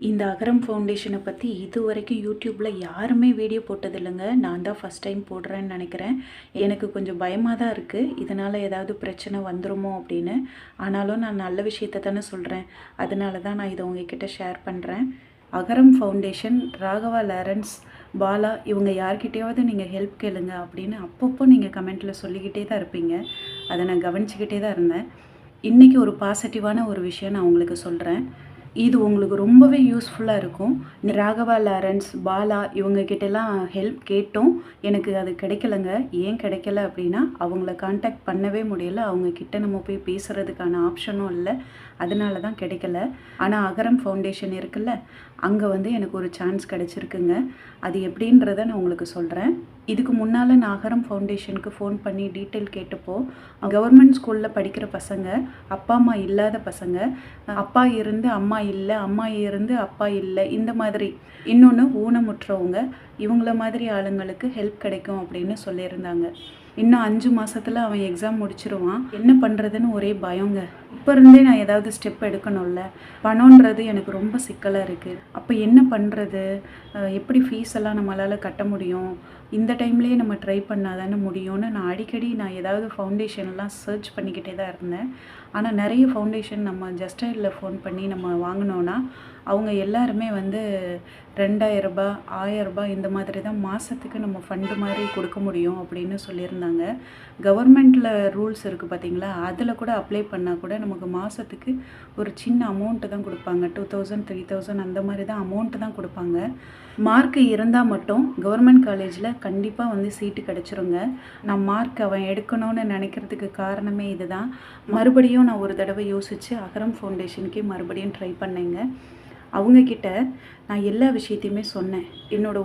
இந்த அகரம் ஃபவுண்டேஷனை பற்றி இதுவரைக்கும் யூடியூப்பில் யாருமே வீடியோ போட்டதில்லைங்க. நான் தான் ஃபஸ்ட் டைம் போடுறேன்னு நினைக்கிறேன். எனக்கு கொஞ்சம் பயமாக தான் இருக்குது, இதனால் ஏதாவது பிரச்சனை வந்துருமோ அப்படின்னு. ஆனாலும் நான் நல்ல விஷயத்தை தானே சொல்கிறேன், அதனால தான் நான் இதை உங்ககிட்ட ஷேர் பண்ணுறேன். அகரம் ஃபவுண்டேஷன், ராகவா லாரன்ஸ், பாலா இவங்க யார்கிட்டையாவது நீங்கள் ஹெல்ப் கேளுங்க அப்படின்னு அப்பப்போ நீங்கள் கமெண்ட்டில் சொல்லிக்கிட்டே தான் இருப்பீங்க. அதை நான் கவனிச்சுக்கிட்டே தான் இருந்தேன். இன்றைக்கி ஒரு பாசிட்டிவான ஒரு விஷயம் நான் உங்களுக்கு சொல்கிறேன். இது உங்களுக்கு ரொம்பவே யூஸ்ஃபுல்லாக இருக்கும். ராகவா லாரன்ஸ், பாலா இவங்கக்கிட்டலாம் ஹெல்ப் கேட்டோம், எனக்கு அது கிடைக்கலங்க. ஏன் கிடைக்கல அப்படின்னா, அவங்கள கான்டாக்ட் பண்ணவே முடியல. அவங்கக்கிட்ட நம்ம போய் பேசுகிறதுக்கான ஆப்ஷனும் இல்லை, அதனால தான் கிடைக்கல. ஆனால் அகரம் ஃபவுண்டேஷன் இருக்குல்ல, அங்கே வந்து எனக்கு ஒரு சான்ஸ் கிடச்சிருக்குங்க. அது எப்படின்றத நான் உங்களுக்கு சொல்கிறேன். இதுக்கு முன்னால் நான் அகரம் ஃபவுண்டேஷனுக்கு ஃபோன் பண்ணி டீட்டெயில் கேட்டப்போ, கவர்மெண்ட் ஸ்கூலில் படிக்கிற பசங்க, அப்பா அம்மா இல்லாத பசங்க, அப்பா இருந்து அம்மா இல்லை, அம்மா இருந்து அப்பா இல்லை, இந்த மாதிரி இன்னொன்று ஊனமுற்றவங்க, இவங்கள மாதிரி ஆளுங்களுக்கு ஹெல்ப் கிடைக்கும் அப்படின்னு சொல்லியிருந்தாங்க. இன்னும் 5 மாதத்தில் அவன் எக்ஸாம் முடிச்சிருவான். என்ன பண்ணுறதுன்னு ஒரே பயங்க. இப்போ இருந்தே நான் ஏதாவது ஸ்டெப் எடுக்கணும்ல. பணன்றது எனக்கு ரொம்ப சிக்கலாக இருக்குது. அப்போ என்ன பண்ணுறது? எப்படி ஃபீஸ் எல்லாம் நம்மளால் கட்ட முடியும்? இந்த டைம்லேயே நம்ம ட்ரை பண்ணால் தானே முடியும்னு நான் அடிக்கடி ஏதாவது ஃபவுண்டேஷன்லாம் சர்ச் பண்ணிக்கிட்டே தான் இருந்தேன். ஆனால் நிறைய ஃபவுண்டேஷன் நம்ம ஜஸ்டைலில் ஃபோன் பண்ணி நம்ம வாங்கினோன்னா அவங்க எல்லாருமே வந்து 2000 ரூபாய், 1000 ரூபாய் இந்த மாதிரி தான் மாதத்துக்கு நம்ம ஃபண்டு மாதிரி கொடுக்க முடியும் அப்படின்னு சொல்லியிருந்தாங்க. கவர்மெண்ட்டில் ரூல்ஸ் இருக்குது பார்த்தீங்களா, அதில் கூட அப்ளை பண்ணால் கூட நமக்கு மாதத்துக்கு ஒரு சின்ன அமௌண்ட்டு தான் கொடுப்பாங்க. 2000, 3000 அந்த மாதிரி தான் அமௌண்ட்டு தான் கொடுப்பாங்க. மார்க்கு இருந்தால் மட்டும் கவர்மெண்ட் காலேஜில் கண்டிப்பாக வந்து சீட்டு கிடச்சிருங்க. நான் மார்க் அவன் எடுக்கணும்னு நினைக்கிறதுக்கு காரணமே இதுதான். மறுபடியும் நான் ஒரு தடவை யோசித்து அகரம் ஃபவுண்டேஷனுக்கே மறுபடியும் ட்ரை பண்ணேங்க. அவங்கக்கிட்ட நான் எல்லா விஷயத்தையுமே சொன்னேன்.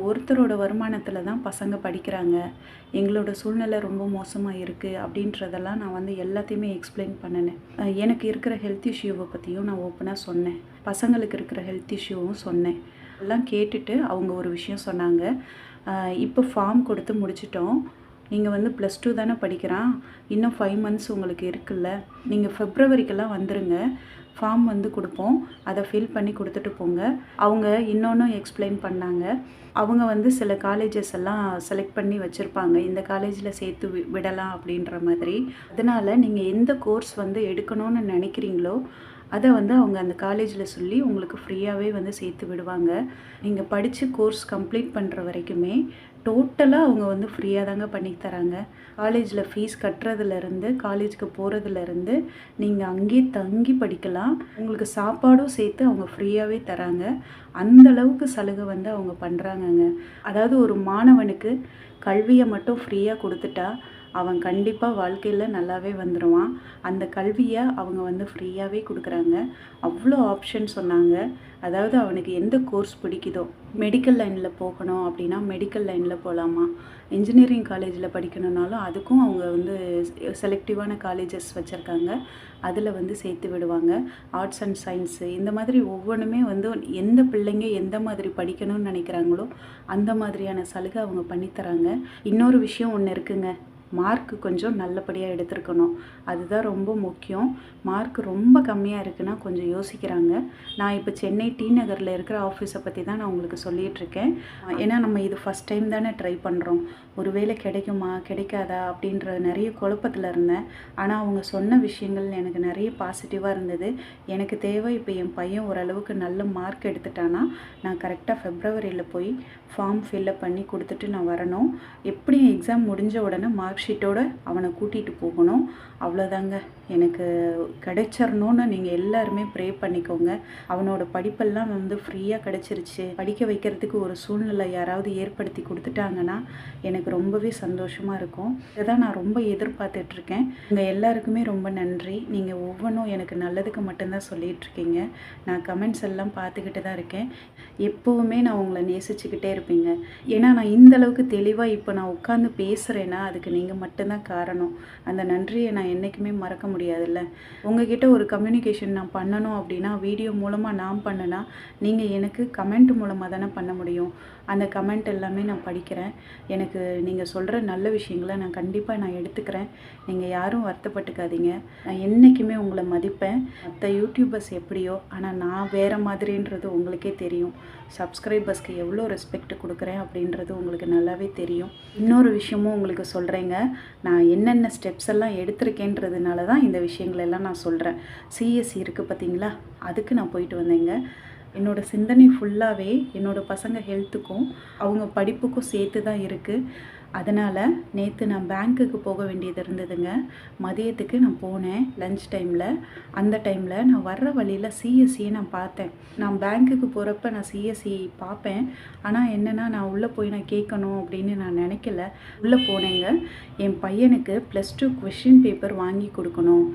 ஒருத்தரோட வருமானத்தில் தான் பசங்க படிக்கிறாங்க, எங்களோட சூழ்நிலை ரொம்ப மோசமாக இருக்குது அப்படின்றதெல்லாம் நான் வந்து எல்லாத்தையுமே எக்ஸ்பிளைன் பண்ணினேன். எனக்கு இருக்கிற ஹெல்த் இஷ்யூவை பற்றியும் நான் ஓப்பனாக சொன்னேன், பசங்களுக்கு இருக்கிற ஹெல்த் இஷ்யூவும் சொன்னேன். எல்லாம் கேட்டுட்டு அவங்க ஒரு விஷயம் சொன்னாங்க. இப்போ ஃபார்ம் கொடுத்து முடிச்சிட்டோம், நீங்கள் வந்து +2 தானே படிக்கிறான், இன்னும் 5 மந்த்ஸ் உங்களுக்கு இருக்குல்ல, நீங்கள் ஃபெப்ரவரிக்கெல்லாம் வந்துடுங்க, ஃபார்ம் வந்து கொடுப்போம், அதை ஃபில் பண்ணி கொடுத்துட்டு போங்க. அவங்க இன்னொன்று எக்ஸ்பிளைன் பண்ணாங்க. அவங்க வந்து சில காலேஜஸ் எல்லாம் செலக்ட் பண்ணி வச்சுருப்பாங்க, இந்த காலேஜில் சேர்த்து விடலாம் அப்படின்ற மாதிரி. அதனால் நீங்கள் எந்த கோர்ஸ் வந்து எடுக்கணும்னு நினைக்கிறீங்களோ அதை வந்து அவங்க அந்த காலேஜில் சொல்லி உங்களுக்கு ஃப்ரீயாகவே வந்து சேர்த்து விடுவாங்க. நீங்கள் படித்து கோர்ஸ் கம்ப்ளீட் பண்ணுற வரைக்குமே டோட்டலாக அவங்க வந்து ஃப்ரீயாக தாங்க பண்ணி தராங்க. காலேஜில் ஃபீஸ் கட்டுறதுலேருந்து, காலேஜுக்கு போகிறதுலேருந்து, நீங்கள் அங்கேயே தங்கி படிக்கலாம், உங்களுக்கு சாப்பாடும் சேர்த்து அவங்க ஃப்ரீயாகவே தராங்க. அந்தளவுக்கு சலுகை வந்து அவங்க பண்ணுறாங்கங்க. அதாவது ஒரு மாணவனுக்கு கல்வியை மட்டும் ஃப்ரீயாக கொடுத்துட்டா அவன் கண்டிப்பாக வாழ்க்கையில் நல்லாவே வந்துடுவான். அந்த கல்வியை அவங்க வந்து ஃப்ரீயாகவே கொடுக்குறாங்க. அவ்வளோ ஆப்ஷன் சொன்னாங்க. அதாவது அவனுக்கு எந்த கோர்ஸ் பிடிக்குதோ, மெடிக்கல் லைனில் போகணும் அப்படின்னா மெடிக்கல் லைனில் போகலாமா, இன்ஜினியரிங் காலேஜில் படிக்கணுன்னாலும் அதுக்கும் அவங்க வந்து செலக்டிவான காலேஜஸ் வச்சுருக்காங்க, அதில் வந்து சேர்த்து விடுவாங்க. ஆர்ட்ஸ் அண்ட் சயின்ஸு இந்த மாதிரி ஒவ்வொன்றுமே வந்து எந்த பிள்ளைங்க எந்த மாதிரி படிக்கணும்னு நினைக்கிறாங்களோ அந்த மாதிரியான சலுகை அவங்க பண்ணித்தராங்க. இன்னொரு விஷயம் ஒன்று இருக்குங்க, மார்க்கு கொஞ்சம் நல்லபடியாக எடுத்திருக்கணும், அதுதான் ரொம்ப முக்கியம். மார்க் ரொம்ப கம்மியாக இருக்குன்னா கொஞ்சம் யோசிக்கிறாங்க. நான் இப்போ சென்னை டி நகரில் இருக்கிற ஆஃபீஸை பற்றி தான் நான் உங்களுக்கு சொல்லிகிட்ருக்கேன். ஏன்னா நம்ம இது ஃபஸ்ட் டைம் தானே ட்ரை பண்ணுறோம், ஒருவேளை கிடைக்குமா கிடைக்காதா அப்படின்ற நிறைய குழப்பத்தில் இருந்தேன். ஆனால் அவங்க சொன்ன விஷயங்கள் எனக்கு நிறைய பாசிட்டிவாக இருந்தது. எனக்கு தேவை இப்போ என் பையன் ஓரளவுக்கு நல்ல மார்க் எடுத்துட்டானா நான் கரெக்டாக ஃபெப்ரவரியில் போய் ஃபார்ம் ஃபில்லப் பண்ணி கொடுத்துட்டு நான் வரணும். எப்படியும் எக்ஸாம் முடிஞ்ச உடனே மார்க் ஷீட்டோடு அவனை கூட்டிகிட்டு போகணும். அவ்வளோதாங்க, எனக்கு கிடைச்சிடணுன்னு நீங்கள் எல்லாருமே ப்ரே பண்ணிக்கோங்க. அவனோட படிப்பெல்லாம் வந்து ஃப்ரீயாக கிடச்சிருச்சு, படிக்க வைக்கிறதுக்கு ஒரு சூழ்நிலை யாராவது ஏற்படுத்தி கொடுத்துட்டாங்கன்னா எனக்கு ரொம்பவே சந்தோஷமாக இருக்கும். இதை தான் நான் ரொம்ப எதிர்பார்த்துட்ருக்கேன். உங்கள் எல்லாருக்குமே ரொம்ப நன்றி. நீங்கள் ஒவ்வொன்றும் எனக்கு நல்லதுக்கு மட்டும்தான் சொல்லிகிட்ருக்கீங்க. நான் கமெண்ட்ஸ் எல்லாம் பார்த்துக்கிட்டு தான் இருக்கேன். எப்போவுமே நான் உங்களை நேசிச்சுக்கிட்டே இருப்பீங்க. ஏன்னா நான் இந்தளவுக்கு தெளிவாக இப்போ நான் உட்காந்து பேசுகிறேன்னா அதுக்கு நீங்கள் நீங்கள் மட்டும்தான் காரணம். அந்த நன்றியை நான் என்றைக்குமே மறக்க முடியாதுல்ல. உங்ககிட்ட ஒரு கம்யூனிகேஷன் நான் பண்ணணும் அப்படின்னா வீடியோ மூலமாக நான் பண்ணனா நீங்கள் எனக்கு கமெண்ட் மூலமாக தானே பண்ண முடியும். அந்த கமெண்ட் எல்லாமே நான் படிக்கிறேன். எனக்கு நீங்கள் சொல்கிற நல்ல விஷயங்களை நான் கண்டிப்பாக எடுத்துக்கிறேன். நீங்கள் யாரும் வருத்தப்பட்டுக்காதீங்க. நான் என்றைக்குமே உங்களை மதிப்பேன். மற்ற யூடியூபர்ஸ் எப்படியோ ஆனால் நான் வேறு மாதிரின்றது உங்களுக்கே தெரியும். சப்ஸ்கிரைபர்ஸ்க்கு எவ்வளோ ரெஸ்பெக்ட் கொடுக்குறேன் அப்படின்றது உங்களுக்கு நல்லாவே தெரியும். இன்னொரு விஷயமும் உங்களுக்கு சொல்கிறேங்க. நான் என்னென்ன ஸ்டெப்ஸ் எல்லாம் எடுத்திருக்கேன்றதுனால தான் இந்த விஷயங்களெல்லாம் நான் சொல்கிறேன். சிஎஸ்சி இருக்குது பார்த்தீங்களா, அதுக்கு நான் போயிட்டு வந்தேங்க. என்னோடய சிந்தனை ஃபுல்லாகவே என்னோடய பசங்க ஹெல்த்துக்கும் அவங்க படிப்புக்கும் சேர்த்து தான் இருக்குது. அதனால் நேற்று நான் பேங்க்குக்கு போக வேண்டியது இருந்ததுங்க. மதியத்துக்கு நான் போனேன் லன்ச் டைமில். அந்த டைமில் நான் வர்ற வழியில் சிஎஸ்சியை நான் பார்த்தேன். நான் பேங்க்குக்கு போகிறப்ப நான் சிஎஸ்சி பார்ப்பேன். ஆனால் என்னென்னா நான் உள்ளே போய் நான் கேட்கணும் அப்படின்னு நான் நினைக்கல. உள்ளே போனேங்க. என் பையனுக்கு +2 கொஷின் பேப்பர் வாங்கி கொடுக்கணும்.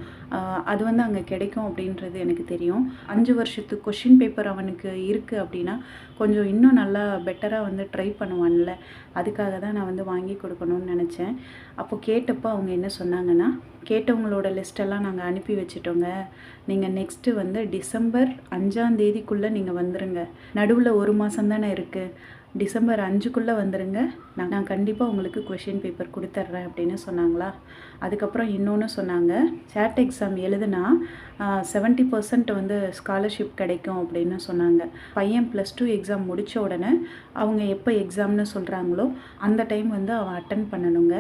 அது அங்கே கிடைக்கும் அப்படின்றது எனக்கு தெரியும். 5 வருஷத்து கொஷின் பேப்பர் அவனுக்கு இருக்குது அப்படின்னா கொஞ்சம் இன்னும் நல்லா பெட்டராக ட்ரை பண்ணுவான்ல. அதுக்காக தான் நான் வாங்கி கொடுக்கணும்னு நினச்சேன். அப்போது கேட்டப்போ அவங்க என்ன சொன்னாங்கன்னா, கேட்டவங்களோட லிஸ்ட்டெல்லாம் நாங்கள் அனுப்பி வச்சுட்டோங்க. நீங்கள் நெக்ஸ்ட்டு டிசம்பர் 5ஆம் தேதிக்குள்ளே நீங்கள் வந்துடுங்க. நடுவில் 1 மாதம் தானே இருக்குது. டிசம்பர் 5க்குள்ளே வந்துடுங்க. நான் கண்டிப்பாக உங்களுக்கு கொஷின் பேப்பர் கொடுத்துட்றேன் அப்படின்னு சொன்னாங்களா. அதுக்கப்புறம் இன்னொன்று சொன்னாங்க, சேட் எக்ஸாம் எழுதுனா 70% ஸ்காலர்ஷிப் கிடைக்கும் அப்படின்னு சொன்னாங்க. பையன் +2 எக்ஸாம் முடித்த உடனே அவங்க எப்போ எக்ஸாம்னு சொல்கிறாங்களோ அந்த டைம் அவன் அட்டன் பண்ணணுங்க.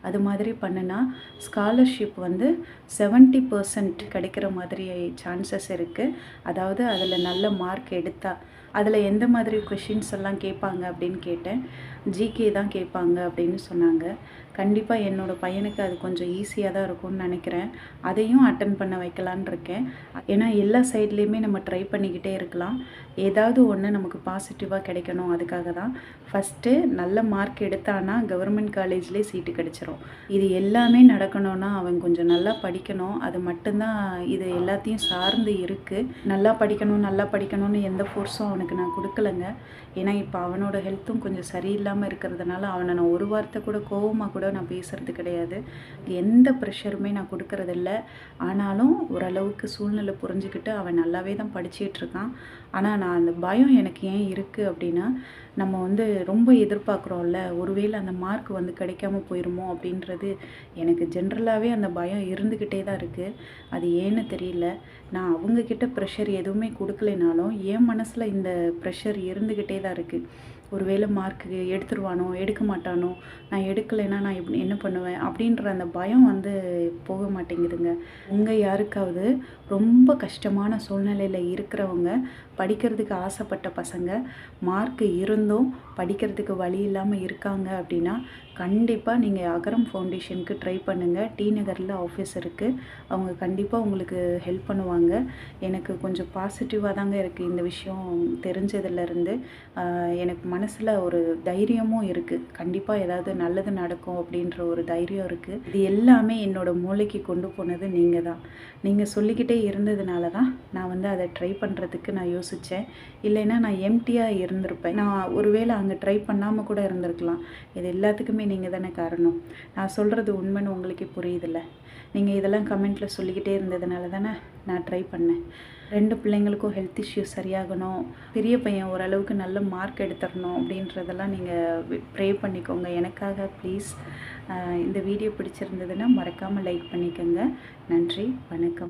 அது மாதிரி பண்ணுனா ஸ்காலர்ஷிப் 70% கிடைக்கிற மாதிரி சான்சஸ் இருக்குது. அதாவது அதில் நல்ல மார்க் எடுத்தால். அதில் எந்த மாதிரி கொஷின்ஸ் எல்லாம் கேட்பாங்க அப்படின்னு கேட்டேன். ஜிகே தான் கேட்பாங்க அப்படின்னு சொன்னாங்க. கண்டிப்பாக என்னோடய பையனுக்கு அது கொஞ்சம் ஈஸியாக தான் இருக்கும்னு நினைக்கிறேன். அதையும் அட்டன் பண்ண வைக்கலான் இருக்கேன். ஏன்னா எல்லா சைட்லேயுமே நம்ம ட்ரை பண்ணிக்கிட்டே இருக்கலாம். ஏதாவது ஒன்று நமக்கு பாசிட்டிவாக கிடைக்கணும். அதுக்காக தான் ஃபஸ்ட்டு நல்ல மார்க் எடுத்தானா கவர்மெண்ட் காலேஜ்லேயே சீட்டு கிடச்சிரும். இது எல்லாமே நடக்கணும்னா அவன் கொஞ்சம் நல்லா படிக்கணும். அது மட்டும்தான் இது எல்லாத்தையும் சார்ந்து இருக்குது. நல்லா படிக்கணும்னு எந்த ஃபோர்ஸும் அவனுக்கு நான் கொடுக்கலங்க. ஏன்னா இப்போ அவனோட ஹெல்த்தும் கொஞ்சம் சரியில்லாமல் இருக்கிறதுனால அவனை நான் ஒரு வார்த்தை கூட கோவமாக கூட நான் பேசுகிறது கிடையாது. எந்த ப்ரெஷருமே நான் கொடுக்கறதில்ல. ஆனாலும் ஓரளவுக்கு சூழ்நிலை புரிஞ்சுக்கிட்டு அவன் நல்லாவே தான் படிச்சிட்ருக்கான். ஆனால் நான் அந்த பயம் எனக்கு ஏன் இருக்குது அப்படின்னா, நம்ம ரொம்ப எதிர்பார்க்குறோம்ல, ஒருவேளை அந்த மார்க் கிடைக்காம போயிடுமோ அப்படின்றது எனக்கு ஜென்ரலாகவே அந்த பயம் இருந்துக்கிட்டே தான் இருக்குது. அது ஏன்னு தெரியல. நான் அவங்கக்கிட்ட ப்ரெஷர் எதுவுமே கொடுக்கலைனாலும் என் மனசில் இந்த ப்ரெஷர் இருந்துக்கிட்டே தான் இருக்குது. ஒருவேளை மார்க்கு எடுத்துருவானோ எடுக்க மாட்டானோ, நான் எடுக்கலைன்னா நான் என்ன பண்ணுவேன் அப்படின்ற அந்த பயம் போக மாட்டேங்குதுங்க. உங்கள் யாருக்காவது ரொம்ப கஷ்டமான சூழ்நிலையில் இருக்கிறவங்க, படிக்கிறதுக்கு ஆசைப்பட்ட பசங்க, மார்க்கு இருந்தும் படிக்கிறதுக்கு வழி இல்லாமல் இருக்காங்க அப்படின்னா கண்டிப்பாக நீங்கள் அகரம் ஃபவுண்டேஷனுக்கு ட்ரை பண்ணுங்கள். டி நகரில் ஆஃபீஸ் இருக்குது. அவங்க கண்டிப்பாக உங்களுக்கு ஹெல்ப் பண்ணுவாங்க. எனக்கு கொஞ்சம் பாசிட்டிவாக தாங்க இருக்குது இந்த விஷயம் தெரிஞ்சதுலேருந்து. எனக்கு மனசில் ஒரு தைரியமும் இருக்குது. கண்டிப்பாக ஏதாவது நல்லது நடக்கும் அப்படின்ற ஒரு தைரியம் இருக்குது. இது எல்லாமே என்னோடய மூளைக்கு கொண்டு போனது நீங்கள் தான். நீங்கள் சொல்லிக்கிட்டே இருந்ததுனால தான் நான் அதை ட்ரை பண்ணுறதுக்கு நான் யோசித்தேன். இல்லைன்னா நான் எம்டியாக இருந்திருப்பேன். நான் ஒருவேளை அங்கே ட்ரை பண்ணாமல் கூட இருந்திருக்கலாம். இது எல்லாத்துக்குமே நீங்கள் தானே காரணம். நான் சொல்கிறது உண்மைன்னு உங்களுக்கே புரியுதில்ல. நீங்கள் இதெல்லாம் கமெண்ட்டில் சொல்லிக்கிட்டே இருந்ததுனால தானே நான் ட்ரை பண்ணேன். 2 பிள்ளைங்களுக்கும் ஹெல்த் இஷ்யூஸ் சரியாகணும், பெரிய பையன் ஓரளவுக்கு நல்ல மார்க் எடுத்துடணும் அப்படின்றதெல்லாம் நீங்கள் ப்ரே பண்ணிக்கோங்க எனக்காக ப்ளீஸ். இந்த வீடியோ பிடிச்சிருந்ததுன்னா மறக்காமல் லைக் பண்ணிக்கோங்க. நன்றி, வணக்கம்.